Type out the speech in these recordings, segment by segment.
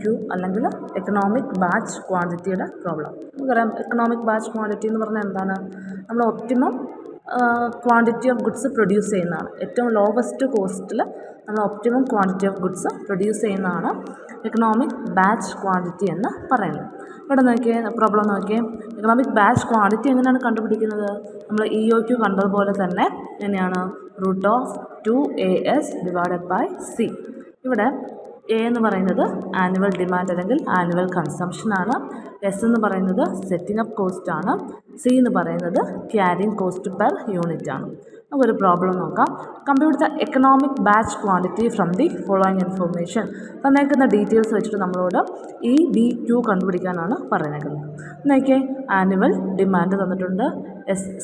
Q അല്ലെങ്കിൽ economic batch ക്വാണ്ടിറ്റിയുടെ problem. നമുക്കറിയാം economic batch quantity എന്ന് പറഞ്ഞാൽ എന്താണ്? നമ്മൾ optimum quantity of goods produce ചെയ്യുന്നതാണ്. ഏറ്റവും ലോവസ്റ്റ് കോസ്റ്റിൽ നമ്മൾ optimum quantity of goods produce ചെയ്യുന്നതാണ് എക്കണോമിക് ബാച്ച് ക്വാണ്ടിറ്റി എന്ന് പറയുന്നത്. ഇവിടെ നോക്കിയേ, പ്രോബ്ലം നോക്കിയേ. എക്കണോമിക് ബാച്ച് ക്വാണ്ടിറ്റി എങ്ങനെയാണ് കണ്ടുപിടിക്കുന്നത്? നമ്മൾ EOQ കണ്ടതുപോലെ തന്നെ എങ്ങനെയാണ്? √2AS divided by C. ഇവിടെ എ എന്ന് പറയുന്നത് ആനുവൽ ഡിമാൻഡ് അല്ലെങ്കിൽ ആനുവൽ കൺസംഷനാണ്. എസ് എന്ന് പറയുന്നത് സെറ്റിംഗ് അപ്പ് കോസ്റ്റാണ്. സി എന്ന് പറയുന്നത് ക്യാരിങ് കോസ്റ്റ് പെർ യൂണിറ്റ് ആണ്. നമുക്കൊരു പ്രോബ്ലം നോക്കാം. Compute the economic batch quantity from the following information. തന്നേക്കുന്ന ഡീറ്റെയിൽസ് വെച്ചിട്ട് നമ്മളോട് EBQ കണ്ടുപിടിക്കാനാണ് പറഞ്ഞേക്കുന്നത്. നോക്കിയേ, ആനുവൽ ഡിമാൻഡ് തന്നിട്ടുണ്ട്,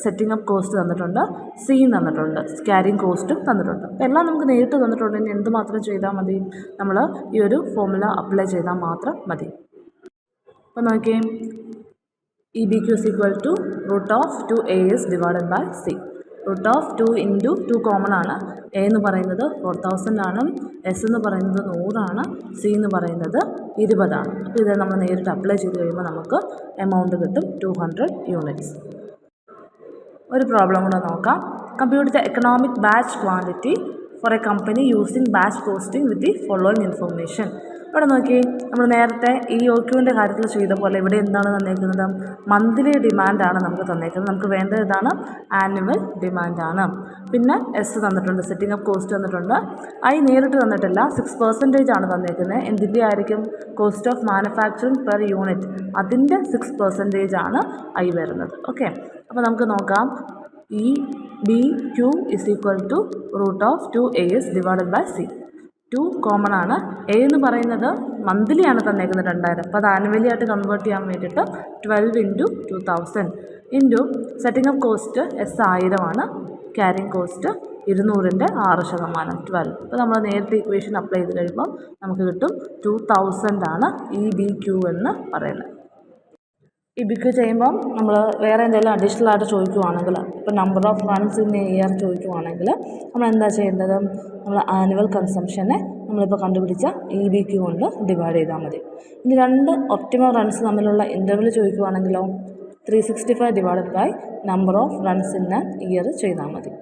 സെറ്റിംഗ് അപ്പ് കോസ്റ്റ് തന്നിട്ടുണ്ട്, സി തന്നിട്ടുണ്ട്, ക്യാരിങ് കോസ്റ്റും തന്നിട്ടുണ്ട്. അപ്പോൾ എല്ലാം നമുക്ക് നേരിട്ട് തന്നിട്ടുണ്ട്. ഇനി എന്ത് മാത്രം ചെയ്താൽ മതി? നമ്മൾ ഈ ഒരു ഫോർമുല അപ്ലൈ ചെയ്താൽ മാത്രം മതി. അപ്പോൾ നോക്കിയേ, EBQ is equal to √2AS divided by C. √2 × 2 common ആണ്. എ എന്ന് പറയുന്നത് 4000 ആണ്, എസ് എന്ന് പറയുന്നത് 100 ആണ്, സി എന്ന് പറയുന്നത് 20 ആണ്. അപ്പോൾ ഇത് നമ്മൾ നേരിട്ട് അപ്ലൈ ചെയ്ത് കഴിയുമ്പോൾ നമുക്ക് എമൗണ്ട് കിട്ടും 200 യൂണിറ്റ്സ്. ഒരു പ്രോബ്ലം കൂടെ നോക്കാം. Compute the economic batch quantity four A company using batch costing with the following information. ഇവിടെ നോക്കി, നമ്മൾ നേരത്തെ EOQവിൻ്റെ കാര്യത്തിൽ ചെയ്ത പോലെ ഇവിടെ എന്താണ് തന്നേക്കുന്നത്? മന്ത്ലി ഡിമാൻഡാണ് നമുക്ക് തന്നേക്കുന്നത്. നമുക്ക് വേണ്ടത് ഇതാണ്, ആനുവൽ ഡിമാൻഡാണ്. പിന്നെ എസ് തന്നിട്ടുണ്ട്, സെറ്റിംഗ് അപ്പ് കോസ്റ്റ് തന്നിട്ടുണ്ട്. ഐ നേരിട്ട് തന്നിട്ടില്ല, 6% ആണ് തന്നേക്കുന്നത്. എന്തിൻ്റെ ആയിരിക്കും? Cost of manufacturing per unit, അതിൻ്റെ 6% ആണ് ഐ വരുന്നത്. ഓക്കെ, അപ്പോൾ നമുക്ക് നോക്കാം. EBQ is equal to √2AS divided by C. 2 common ആണ്. എ എന്ന് പറയുന്നത് മന്ത്ലി ആണ് തന്നേക്കുന്നത് 2000. അപ്പോൾ അത് ആനുവലി ആയിട്ട് കൺവേർട്ട് ചെയ്യാൻ വേണ്ടിയിട്ട് 12 × 2000 into setting up cost S 1000 ആണ്, ക്യാരിങ് കോസ്റ്റ് 200ൻ്റെ 6% 12. അപ്പോൾ നമ്മൾ നേരത്തെ ഇക്വേഷൻ അപ്ലൈ ചെയ്ത് കഴിയുമ്പോൾ നമുക്ക് കിട്ടും 2000 ആണ് EBQ എന്ന് പറയുന്നത്. EBQ ചെയ്യുമ്പം നമ്മൾ വേറെ എന്തെങ്കിലും അഡീഷണൽ ആയിട്ട് ചോദിക്കുവാണെങ്കിൽ, ഇപ്പോൾ number of runs in a year ചോദിക്കുവാണെങ്കിൽ നമ്മൾ എന്താ ചെയ്യേണ്ടത്? നമ്മൾ ആനുവൽ കൺസംഷനെ നമ്മളിപ്പോൾ കണ്ടുപിടിച്ച EBQ കൊണ്ട് ഡിവൈഡ് ചെയ്താൽ മതി. ഇനി 2 ഒപ്റ്റിമം റൺസ് തമ്മിലുള്ള ഇൻ്റർവൽ ചോദിക്കുവാണെങ്കിലോ 365 divided by number of runs in a year ചെയ്താൽ മതി.